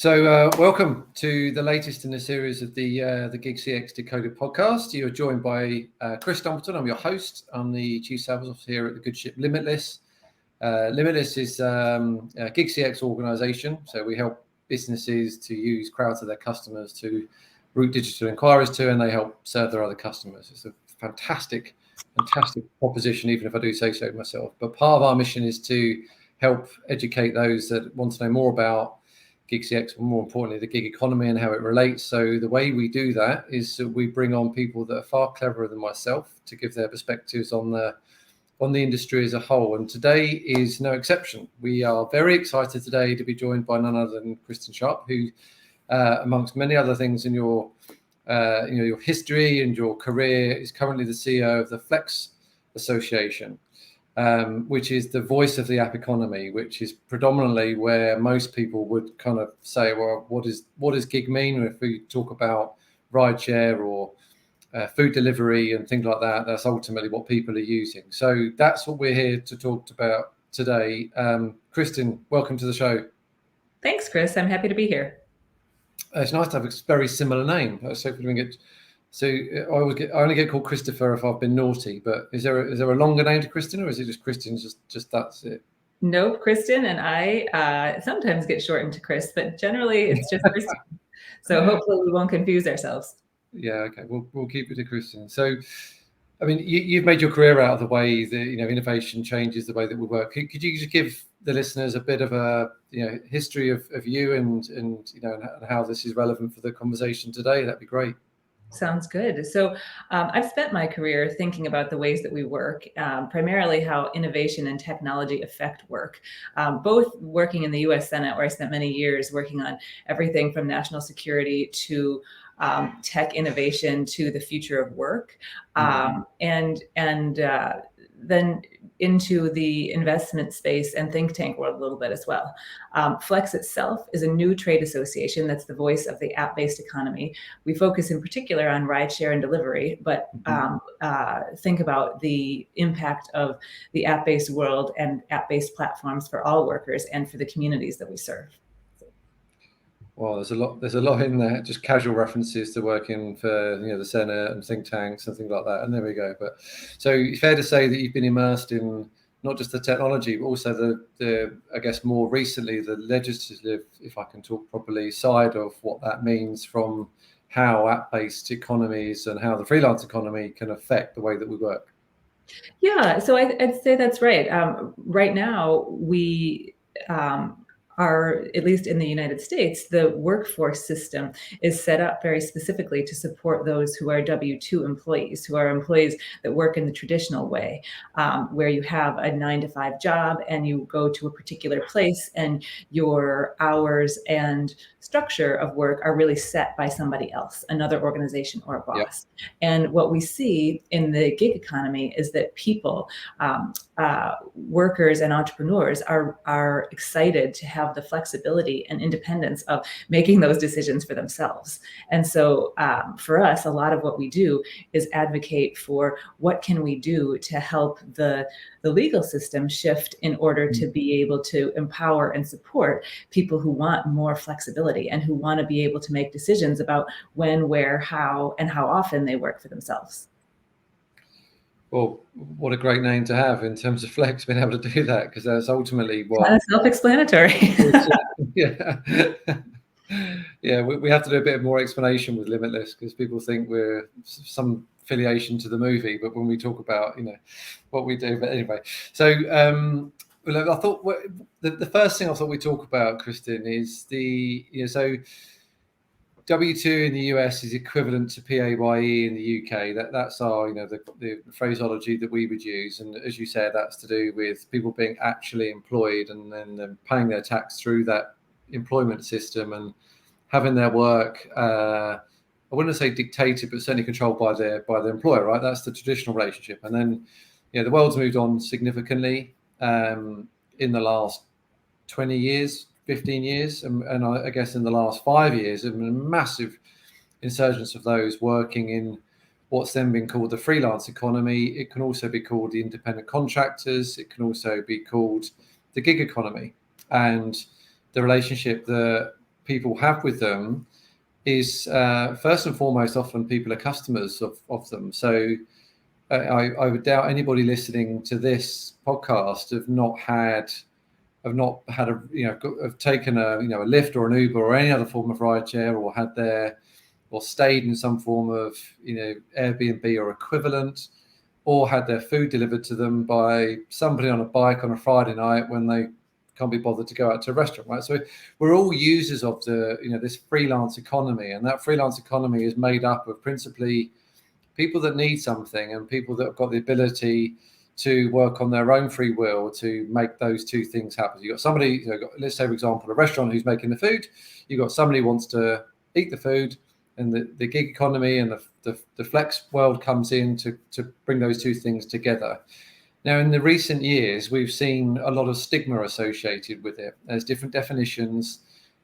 Welcome to the latest in the series of the GigCX Decoded podcast. You're joined by Chris Dumpleton. I'm your host. I'm the Chief Sales Officer here at the good ship Limitless. Limitless is a GigCX organization, so we help businesses to use crowds of their customers to route digital inquiries to, and they help serve their other customers. It's a fantastic proposition, even if I do say so myself. But part of our mission is to help educate those that want to know more about GigCX, but more importantly, the gig economy and how it relates. So the way we do that is that we bring on people that are far cleverer than myself to give their perspectives on the industry as a whole. And today is no exception. We are very excited today to be joined by none other than Kristin Sharp, who, amongst many other things in your history and your career, is currently the CEO of the Flex Association. Which is the voice of the app economy, which is predominantly where most people would kind of say, well, what does gig mean? If we talk about rideshare or food delivery and things like that, that's ultimately what people are using. So that's what we're here to talk about today. Kristin, welcome to the show. Thanks, Chris. I'm happy to be here. It's nice to have a very similar name. So I only get called Christopher if I've been naughty, but is there a longer name to Kristin, or is it just Kristin? Just that's it? Nope, Kristin and I sometimes get shortened to Chris, but generally it's just Kristin. So hopefully we won't confuse ourselves. Yeah, okay, we'll keep it to Kristin. So, I mean, you've made your career out of the way that innovation changes the way that we work. Could you just give the listeners a bit of a history of you and how this is relevant for the conversation today? That'd be great. Sounds good. So I've spent my career thinking about the ways that we work, primarily how innovation and technology affect work, both working in the U.S. Senate, where I spent many years working on everything from national security to tech innovation to the future of work, and then into the investment space and think tank world a little bit as well. Flex itself is a new trade association that's the voice of the app-based economy. We focus in particular on rideshare and delivery, but think about the impact of the app-based world and app-based platforms for all workers and for the communities that we serve. Well, there's a lot in there, just casual references to working for the Senate and think tanks and things like that. And there we go. But so it's fair to say that you've been immersed in not just the technology, but also the I guess more recently the legislative, if I can talk properly, side of what that means from how app-based economies and how the freelance economy can affect the way that we work. Yeah, so I'd say that's right. Right now, we are, at least in the United States, the workforce system is set up very specifically to support those who are W-2 employees, who are employees that work in the traditional way, where you have a 9-to-5 job and you go to a particular place and your hours and structure of work are really set by somebody else, another organization or a boss. Yep. And what we see in the gig economy is that people, workers and entrepreneurs are excited to have the flexibility and independence of making those decisions for themselves. And so for us, a lot of what we do is advocate for what can we do to help the legal system shift in order to be able to empower and support people who want more flexibility and who want to be able to make decisions about when, where, how, and how often they work for themselves. Well, what a great name to have in terms of Flex, being able to do that, because that's ultimately what... Kind of self-explanatory. Yeah, we have to do a bit more explanation with Limitless because people think we're some affiliation to the movie, but when we talk about, what we do, but anyway. So I thought the first thing I thought we'd talk about, Kristin, is so W-2 in the US is equivalent to PAYE in the UK. That's our, the phraseology that we would use. And as you said, that's to do with people being actually employed and then paying their tax through that employment system and having their work, I wouldn't say dictated, but certainly controlled by the employer, right? That's the traditional relationship. And then, the world's moved on significantly in the last 20 years. 15 years, and I guess in the last 5 years, a massive insurgence of those working in what's then been called the freelance economy. It can also be called the independent contractors. It can also be called the gig economy. And the relationship that people have with them is first and foremost, often people are customers of them. So I would doubt anybody listening to this podcast have not had a, have taken a Lyft or an Uber or any other form of rideshare, or stayed in some form of Airbnb or equivalent, or had their food delivered to them by somebody on a bike on a Friday night when they can't be bothered to go out to a restaurant, right? So we're all users of this freelance economy, and that freelance economy is made up of principally people that need something and people that have got the ability to work on their own free will to make those two things happen. You've got somebody, let's say, for example, a restaurant who's making the food. You've got somebody who wants to eat the food, and the gig economy and the flex world comes in to bring those two things together. Now, in the recent years, we've seen a lot of stigma associated with it. There's different definitions,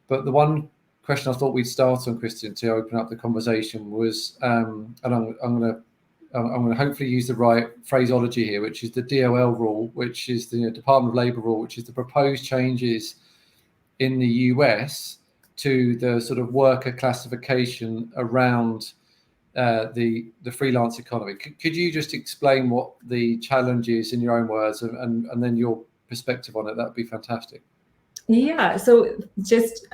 but the one question I thought we'd start on, Kristin, to open up the conversation was, and I'm going to hopefully use the right phraseology here, which is the DOL rule, which is the Department of Labor rule, which is the proposed changes in the US to the sort of worker classification around the freelance economy. Could you just explain what the challenge is in your own words, and then your perspective on it? That would be fantastic. Yeah, so just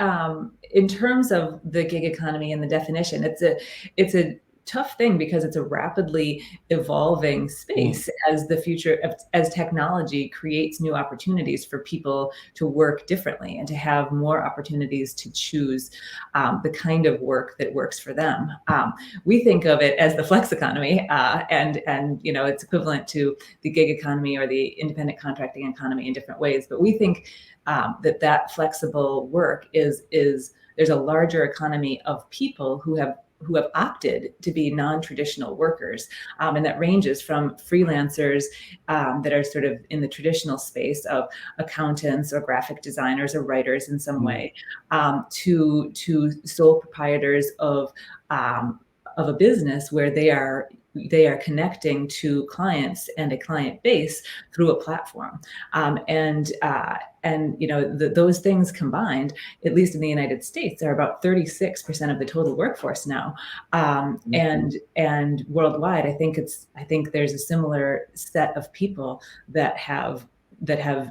in terms of the gig economy and the definition, it's a tough thing because it's a rapidly evolving space as the future, as technology creates new opportunities for people to work differently and to have more opportunities to choose the kind of work that works for them. We think of it as the flex economy, and it's equivalent to the gig economy or the independent contracting economy in different ways. But we think that flexible work is there's a larger economy of people who have opted to be non-traditional workers. And that ranges from freelancers that are sort of in the traditional space of accountants or graphic designers or writers in some way, to sole proprietors of a business where they are connecting to clients and a client base through a platform. Those things combined, at least in the United States, are about 36% of the total workforce now. And worldwide, I think there's a similar set of people that have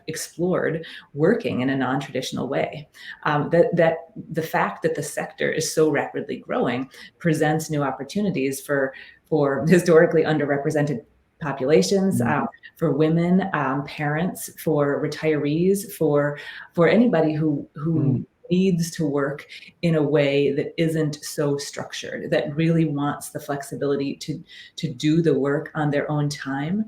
explored working in a non-traditional way. That the fact that the sector is so rapidly growing presents new opportunities for historically underrepresented populations, for women, parents, for retirees, for anybody who needs to work in a way that isn't so structured, that really wants the flexibility to do the work on their own time,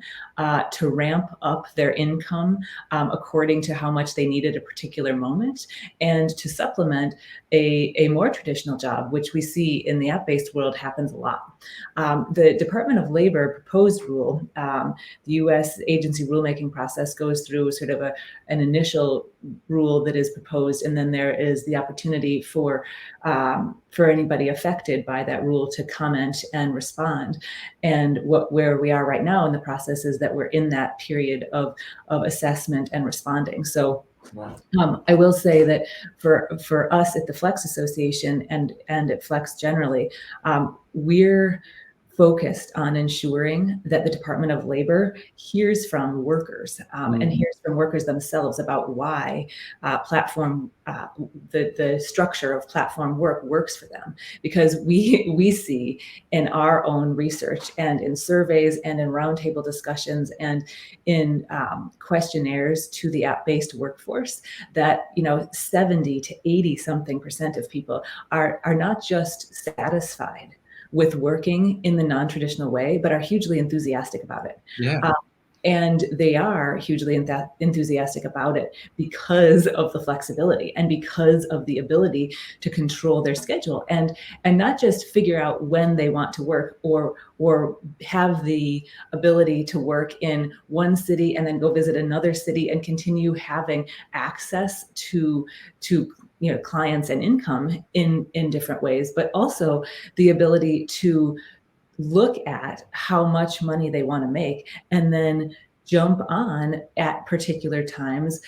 to ramp up their income according to how much they need at a particular moment, and to supplement a more traditional job, which we see in the app-based world happens a lot. The Department of Labor proposed rule, the U.S. agency rulemaking process goes through sort of an initial rule that is proposed, and then there is the opportunity for anybody affected by that rule to comment and respond. And where we are right now in the process is that we're in that period of assessment and responding. So I will say that for us at the Flex Association and at Flex generally, we're focused on ensuring that the Department of Labor hears from workers and hears from workers themselves about why the structure of platform work works for them. Because we see in our own research and in surveys and in roundtable discussions and in questionnaires to the app-based workforce that 70 to 80 something % of people are not just satisfied with working in the non-traditional way, but are hugely enthusiastic about it. And they are hugely enthusiastic about it because of the flexibility and because of the ability to control their schedule and not just figure out when they want to work or have the ability to work in one city and then go visit another city and continue having access to clients and income in different ways, but also the ability to look at how much money they want to make and then jump on at particular times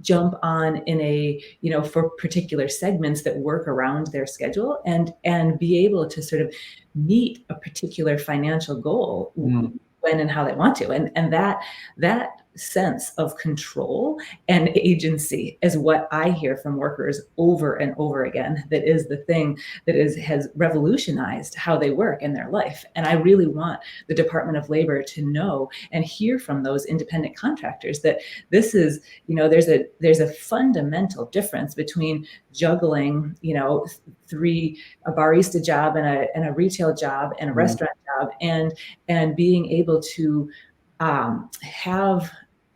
jump on in a, for particular segments that work around their schedule, and be able to sort of meet a particular financial goal when and how they want to. And that sense of control and agency is what I hear from workers over and over again. That is the thing that has revolutionized how they work in their life. And I really want the Department of Labor to know and hear from those independent contractors that this is, there's a fundamental difference between juggling, a barista job and a retail job and a restaurant job, and being able to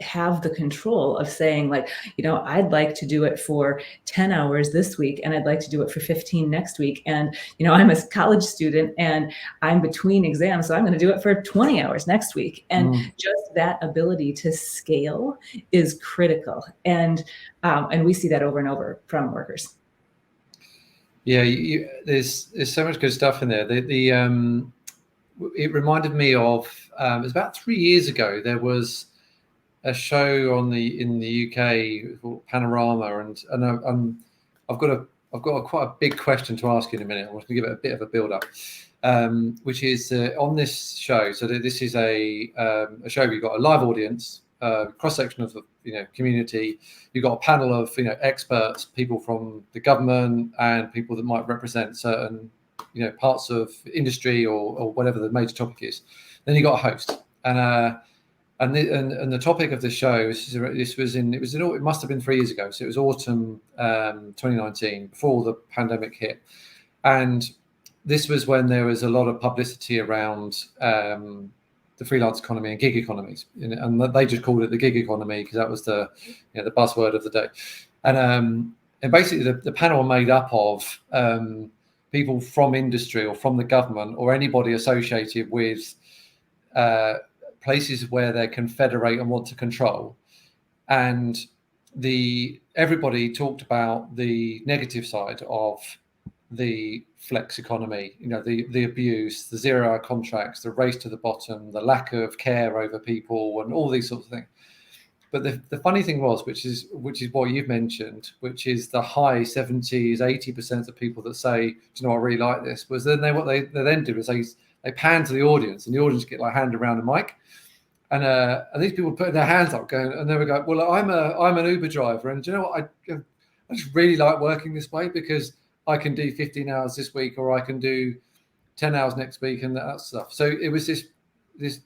have the control of saying, like, I'd like to do it for 10 hours this week, and I'd like to do it for 15 next week. And, I'm a college student and I'm between exams, so I'm going to do it for 20 hours next week. And just that ability to scale is critical. And we see that over and over from workers. Yeah, there's so much good stuff in there. It reminded me of, it was about 3 years ago, there was a show in the UK called Panorama, and I've got quite a big question to ask you in a minute. I want to give it a bit of a build up, which is on this show. So this is a show where you've got a live audience, cross section of the community. You've got a panel of experts, people from the government and people that might represent certain parts of industry or whatever the major topic is. Then you got a host, and the topic of the show, it must have been 3 years ago. So it was autumn 2019, before the pandemic hit. And this was when there was a lot of publicity around the freelance economy and gig economies. And they just called it the gig economy because that was the buzzword of the day. And basically the panel made up of people from industry or from the government or anybody associated with places where they can federate and want to control. And everybody talked about the negative side of the flex economy, the abuse, the 0-hour contracts, the race to the bottom, the lack of care over people, and all these sorts of things. But the funny thing was, which is what you've mentioned, which is the high 70s, 80% of people that say, do you know, I really like this, was then what they then do is they pan to the audience, and the audience get handed around a mic, and these people putting their hands up, going, and they would go, well, I'm an Uber driver, and do you know what, I just really like working this way because I can do 15 hours this week, or I can do 10 hours next week, and that stuff. So it was this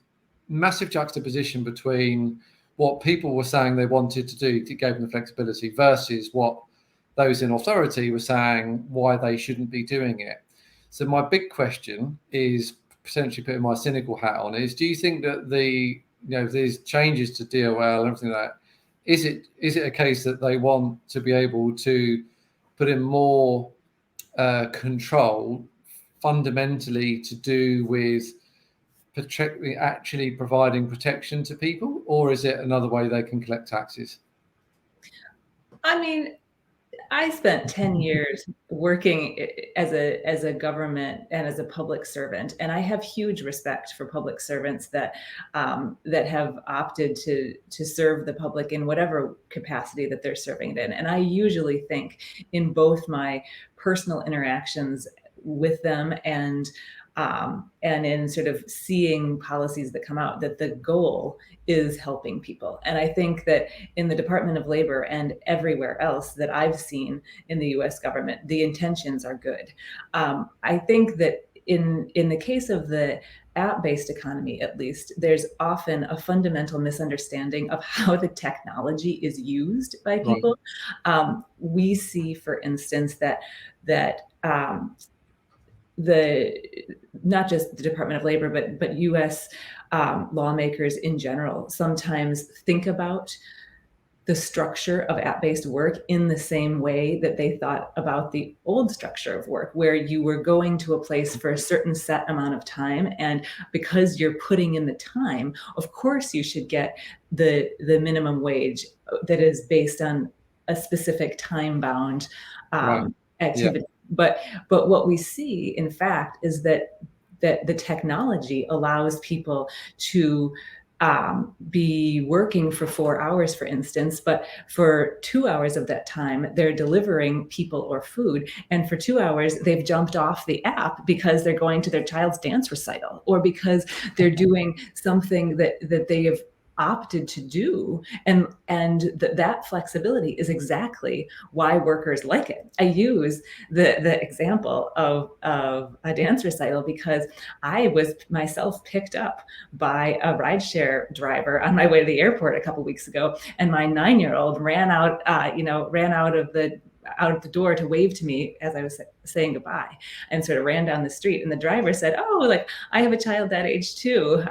massive juxtaposition between what people were saying they wanted to do to give them the flexibility versus what those in authority were saying why they shouldn't be doing it. So my big question is, potentially putting my cynical hat on, is, do you think that these changes to DOL and everything like that, is it a case that they want to be able to put in more control fundamentally to do with actually providing protection to people, or is it another way they can collect taxes? I mean, I spent 10 years working as a government and as a public servant, and I have huge respect for public servants that have opted to serve the public in whatever capacity that they're serving it in. And I usually think, in both my personal interactions with them and in sort of seeing policies that come out, that the goal is helping people. And I think that in the Department of Labor and everywhere else that I've seen in the US government, the intentions are good. I think that in the case of the app-based economy, at least, there's often a fundamental misunderstanding of how the technology is used by people. Right. We see, for instance, that not just the Department of Labor, but US lawmakers in general sometimes think about the structure of app-based work in the same way that they thought about the old structure of work, where you were going to a place for a certain set amount of time, and because you're putting in the time, of course you should get the minimum wage that is based on a specific time-bound activity. Yeah. But what we see, in fact, is that the technology allows people to be working for 4 hours, for instance, but for 2 hours of that time, they're delivering people or food. And for 2 hours, they've jumped off the app because they're going to their child's dance recital, or because they're doing something that they have opted to do. And that flexibility is exactly why workers like it. I use the example of a dance recital because I was myself picked up by a rideshare driver on my way to the airport a couple weeks ago, and my 9-year-old ran out of the door to wave to me as I was saying goodbye, and sort of ran down the street. And the driver said, "Oh, like, I have a child that age too.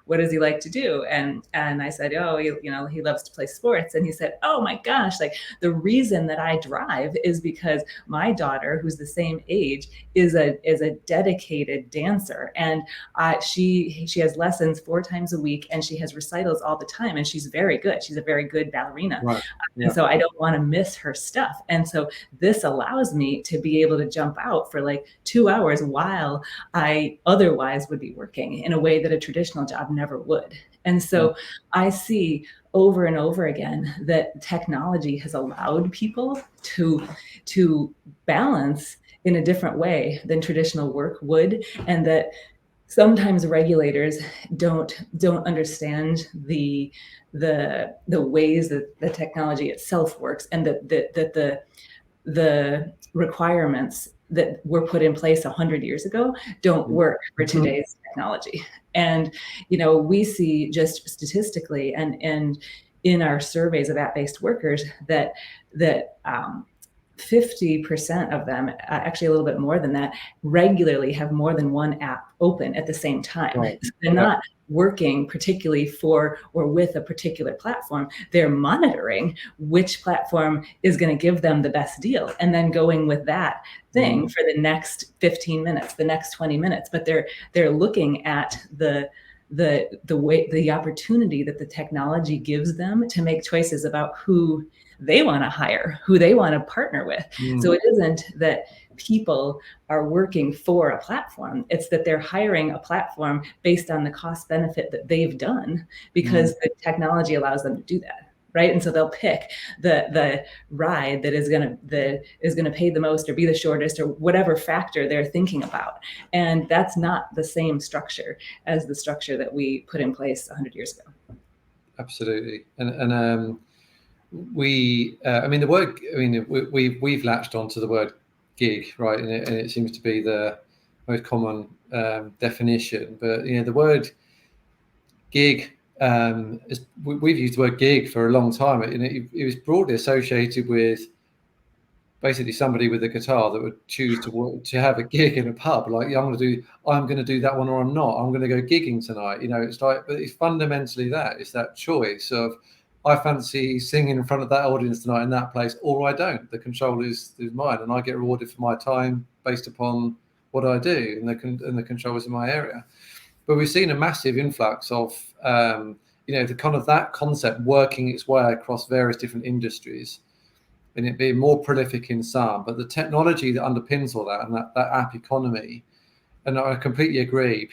What does he like to do?" And I said, "Oh, he loves to play sports." And he said, "Oh my gosh, like, the reason that I drive is because my daughter, who's the same age, is a dedicated dancer, and she has lessons 4 times a week, and she has recitals all the time, and she's very good. She's a very good ballerina. Right. And so I don't want to miss her stuff. And so this allows me to be able to jump out for like 2 hours while I otherwise would be working in a way that a traditional job never would." And so I see over and over again that technology has allowed people to balance in a different way than traditional work would, and that sometimes regulators don't understand the ways that the technology itself works, and that the requirements that were put in place 100 years ago don't work for today's technology. And we see just statistically and in our surveys of app-based workers that 50% of them, actually a little bit more than that, regularly have more than one app open at the same time. Right. So they're not working particularly for or with a particular platform. They're monitoring which platform is going to give them the best deal, and then going with that thing for the next 15 minutes, the next 20 minutes. But they're looking at the opportunity that the technology gives them to make choices about who they want to hire, who they want to partner with. So it isn't that people are working for a platform. It's that they're hiring a platform based on the cost benefit that they've done, because the technology allows them to do that. Right. And so they'll pick the ride that is going to pay the most or be the shortest or whatever factor they're thinking about. And that's not the same structure as the structure that we put in place 100 years ago. Absolutely. And we've latched onto the word gig, right? And it seems to be the most common definition. But the word gig, we've used the word gig for a long time. It was broadly associated with basically somebody with a guitar that would choose to have a gig in a pub. Like, I'm going to do that one, or I'm not. I'm going to go gigging tonight. It's like, but it's fundamentally that. It's that choice of, I fancy singing in front of that audience tonight in that place, or I don't. The control is mine, and I get rewarded for my time based upon what I do, and the control is in my area. But we've seen a massive influx of, the kind of that concept working its way across various different industries, and it being more prolific in some. But the technology that underpins all that, and that app economy, and I completely agree,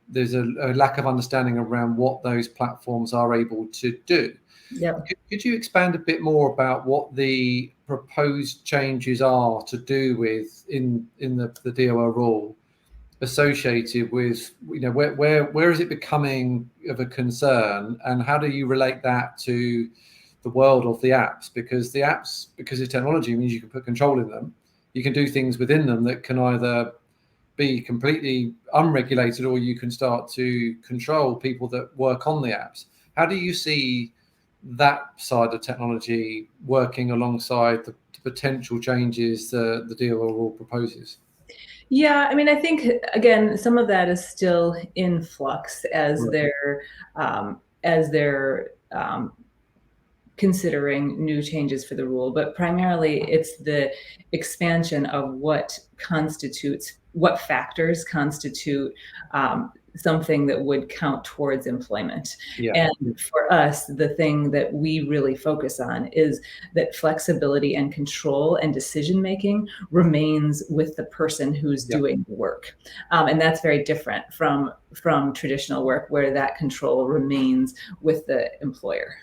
there's a lack of understanding around what those platforms are able to do. Yep. Could you expand a bit more about what the proposed changes are to do with in the DOL rule associated with, where is it becoming of a concern, and how do you relate that to the world of the apps? Because the apps, because it's technology, means you can put control in them. You can do things within them that can either be completely unregulated, or you can start to control people that work on the apps. How do you see that side of technology working alongside the potential changes the DOL rule proposes? Yeah, I mean, I think, again, some of that is still in flux as they're considering new changes for the rule, but primarily it's the expansion of what constitutes what factors constitute something that would count towards employment. Yeah. And for us, the thing that we really focus on is that flexibility and control and decision making remains with the person who's doing the work. And that's very different from traditional work, where that control remains with the employer.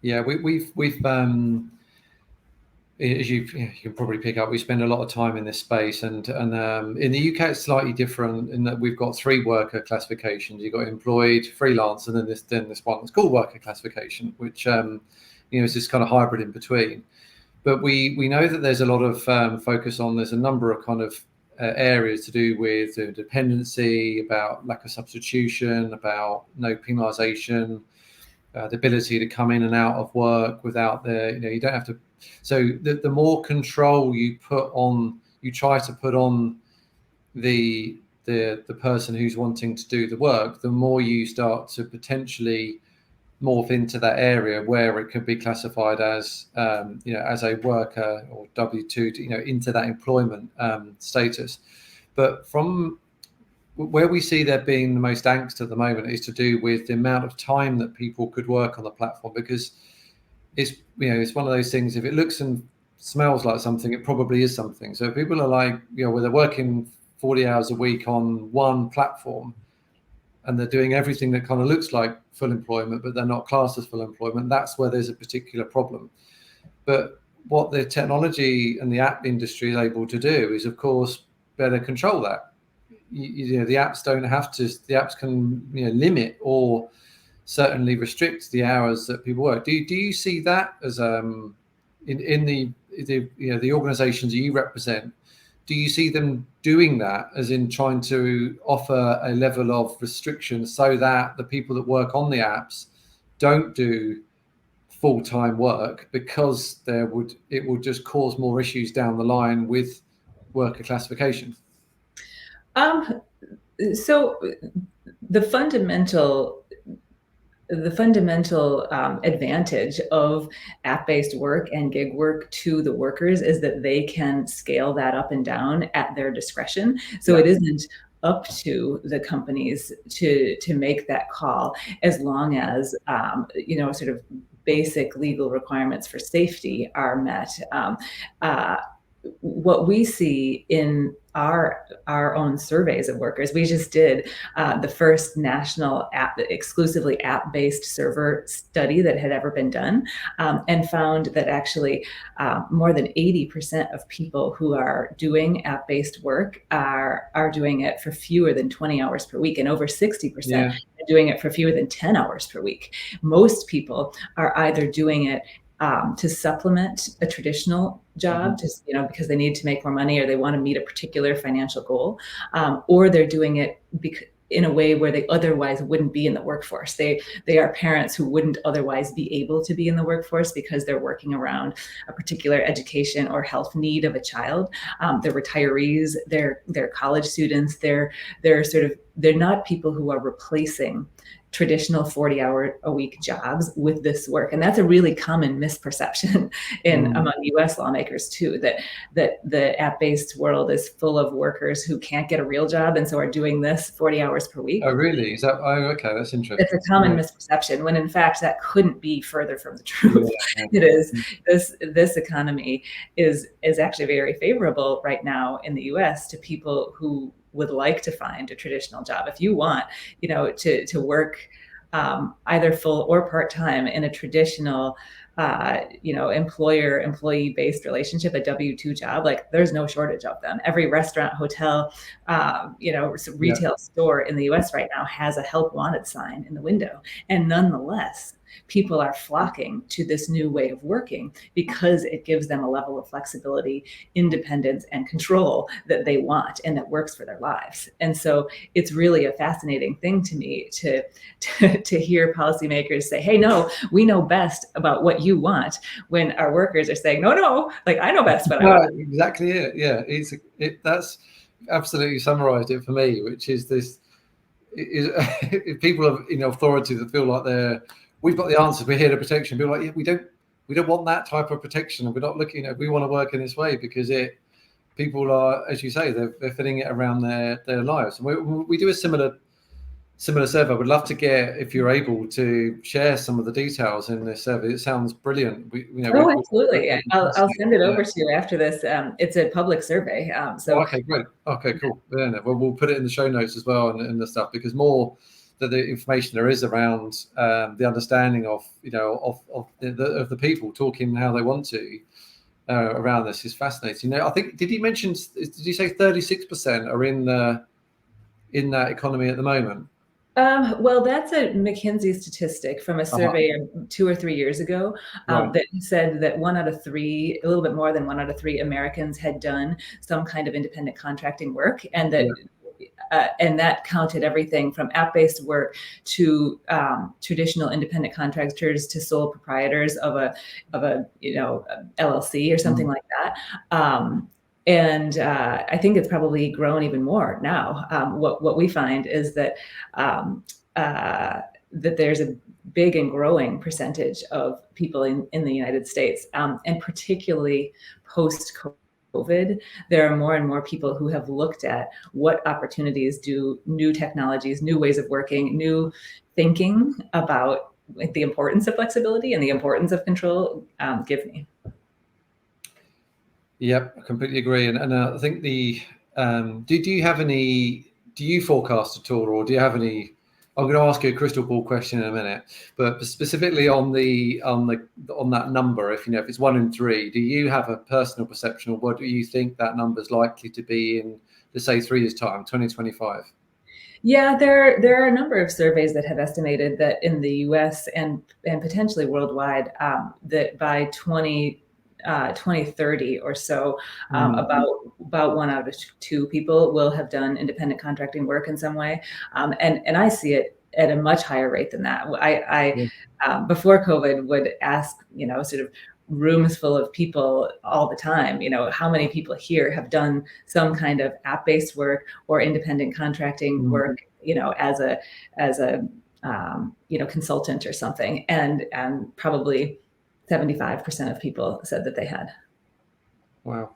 Yeah, we've as you can probably pick up, we spend a lot of time in this space, and in the UK it's slightly different in that we've got 3 worker classifications. You've got employed, freelance, and then this one that's called worker classification, which is this kind of hybrid in between. But we know that there's a lot of focus on, there's a number of kind of areas to do with dependency, about lack of substitution, about no penalisation, the ability to come in and out of work without you don't have to. So the more control you try to put on the person who's wanting to do the work, the more you start to potentially morph into that area where it could be classified as as a worker or W2, into that employment status. But from where we see there being the most angst at the moment is to do with the amount of time that people could work on the platform, because it's one of those things, if it looks and smells like something, it probably is something. So people are like, where they're working 40 hours a week on one platform and they're doing everything that kind of looks like full employment, but they're not classed as full employment, that's where there's a particular problem. But what the technology and the app industry is able to do is, of course, better control that. The apps don't have to, the apps can limit or certainly restrict the hours that people work. Do you see that as in the organizations that you represent? Do you see them doing that, as in trying to offer a level of restriction so that the people that work on the apps don't do full-time work, because it would just cause more issues down the line with worker classification? So the fundamental advantage of app-based work and gig work to the workers is that they can scale that up and down at their discretion. So it isn't up to the companies to make that call, as long as sort of basic legal requirements for safety are met. What we see in our own surveys of workers, we just did the first national exclusively app-based server study that had ever been done, and found that actually more than 80% of people who are doing app-based work are doing it for fewer than 20 hours per week, and over 60% are doing it for fewer than 10 hours per week. Most people are either doing it to supplement a traditional job, just because they need to make more money or they want to meet a particular financial goal, or they're doing it in a way where they otherwise wouldn't be in the workforce. They are parents who wouldn't otherwise be able to be in the workforce because they're working around a particular education or health need of a child. They're retirees, they're college students, they're not people who are replacing traditional 40-hour-a-week jobs with this work. And that's a really common misperception among US lawmakers too, that the app-based world is full of workers who can't get a real job and so are doing this 40 hours per week. Oh, really? Is that, okay, that's interesting. It's a common misperception, when in fact that couldn't be further from the truth. It is. This economy is actually very favorable right now in the US to people who would like to find a traditional job. If you want, to work either full or part-time in a traditional, employer-employee based relationship, a W-2 job, like there's no shortage of them. Every restaurant, hotel, retail store in the US right now has a help wanted sign in the window. And nonetheless, people are flocking to this new way of working because it gives them a level of flexibility, independence, and control that they want and that works for their lives. And so it's really a fascinating thing to me to hear policymakers say, hey, no, we know best about what you want, when our workers are saying, no, like I know best what I want. Exactly it. Yeah, that's absolutely summarized it for me, which is this, people of authority that feel like we've got the answers, we're here to protection. People are like, we don't want that type of protection, and we're not looking we want to work in this way because it people are, as you say, they're fitting it around their lives. And we do a similar survey. I would love to get, if you're able to share some of the details in this survey. It sounds brilliant. Absolutely. I'll send it over to you after this. It's a public survey. Okay, great. Okay, cool. Yeah, well, we'll put it in the show notes as well and the stuff, because more the information there is around the understanding of the people talking how they want to around this is fascinating. I think, did you say 36% are in that economy at the moment? Well, that's a McKinsey statistic from a survey 2 or 3 years ago that said that 1 out of 3, a little bit more than 1 out of 3 Americans had done some kind of independent contracting work, and that and that counted everything from app-based work to traditional independent contractors to sole proprietors of a LLC or something like that. And I think it's probably grown even more now. What we find is that that there's a big and growing percentage of people in the United States, and particularly post-COVID, there are more and more people who have looked at what opportunities do new technologies, new ways of working, new thinking about the importance of flexibility and the importance of control give me. Yep, I completely agree. And I think do you forecast at all, or do you have any? I'm going to ask you a crystal ball question in a minute, but specifically on that number, if it's 1 in 3, do you have a personal perception of what do you think that number is likely to be in, let's say, 3 years' time, 2025? Yeah, there are a number of surveys that have estimated that in the U.S. and potentially worldwide, that by 2030 or so, about 1 out of 2 people will have done independent contracting work in some way, and I see it at a much higher rate than that. I before COVID would ask, sort of rooms full of people all the time, how many people here have done some kind of app-based work or independent contracting work, as a consultant or something, and probably 75% of people said that they had. Wow.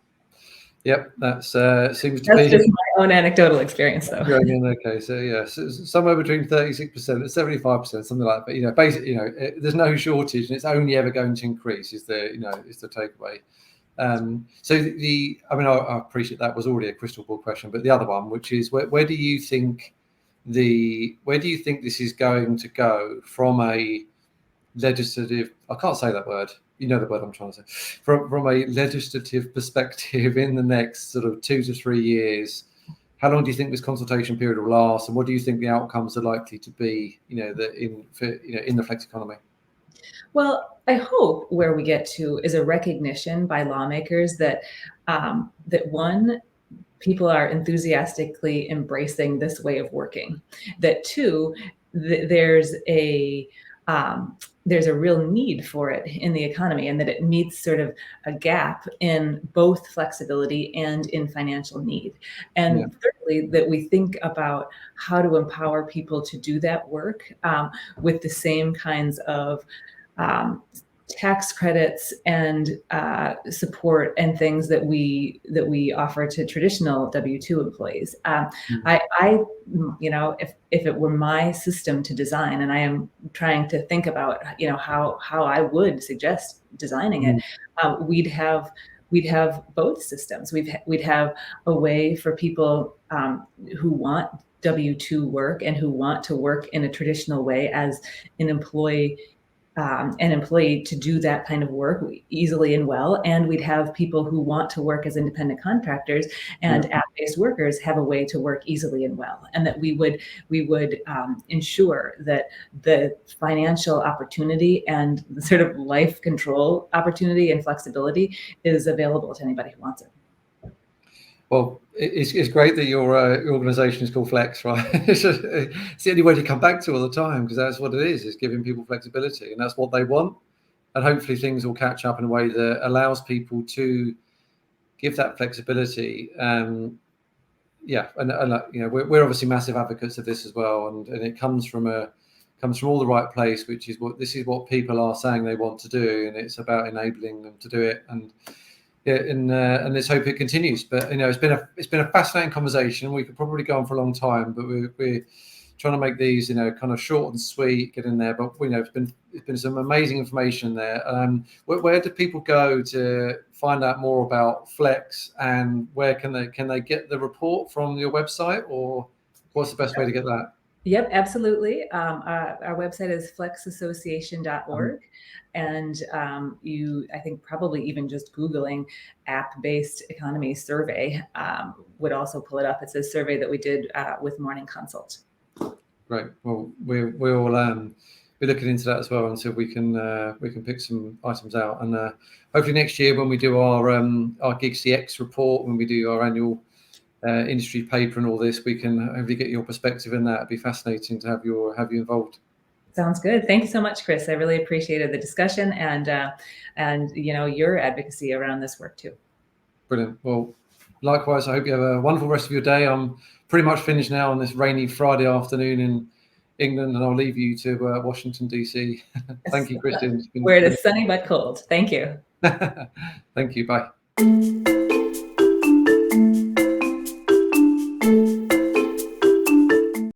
Yep, that's seems to That's be just my own anecdotal experience, though. Okay, so yeah, so somewhere between 36% and 75%, something like that. But basically, there's no shortage, and it's only ever going to increase. Is the takeaway? I appreciate that was already a crystal ball question, but the other one, which is where do you think this is going to go from a legislative? I can't say that word. You know the word I'm trying to say. From a legislative perspective, in the next sort of 2 to 3 years, how long do you think this consultation period will last, and what do you think the outcomes are likely to be? In the flex economy. Well, I hope where we get to is a recognition by lawmakers that one, people are enthusiastically embracing this way of working. That 2, there's a real need for it in the economy, and that it meets sort of a gap in both flexibility and in financial need. And thirdly, that we think about how to empower people to do that work with the same kinds of tax credits and support and things that we offer to traditional W-2 employees. If it were my system to design, and I am trying to think about how I would suggest designing it, we'd have both systems. We'd have a way for people who want W-2 work and who want to work in a traditional way as an employee to do that kind of work easily and well. And we'd have people who want to work as independent contractors and app-based workers have a way to work easily and well. And that we would ensure that the financial opportunity and the sort of life control opportunity and flexibility is available to anybody who wants it. Well, it's great that your organization is called Flex, right? It's the only way to come back to all the time, because that's what it is giving people flexibility, and that's what they want. And hopefully things will catch up in a way that allows people to give that flexibility. We're obviously massive advocates of this as well, and it comes from all the right place, which is what people are saying they want to do, and it's about enabling them to do it. And Yeah, and let's hope it continues. But it's been a fascinating conversation. We could probably go on for a long time, but we're trying to make these kind of short and sweet, get in there. But it's been some amazing information there. Where do people go to find out more about Flex, and where can they get the report from your website, or what's the best way to get that? Yep, absolutely. Our website is flexassociation.org. And I think probably even just Googling app-based economy survey would also pull it up. It's a survey that we did with Morning Consult. Great. Well, we'll be looking into that as well, and see if we can pick some items out. And hopefully next year, when we do our GigCX report, when we do our annual industry paper and all this, we can hopefully get your perspective in that. It'd be fascinating to have you involved. Sounds good. Thank you so much, Chris. I really appreciated the discussion and your advocacy around this work too. Brilliant. Well, likewise, I hope you have a wonderful rest of your day. I'm pretty much finished now on this rainy Friday afternoon in England, and I'll leave you to Washington, DC. Thank you, Kristin. Where it is sunny but cold. Thank you. Thank you. Bye.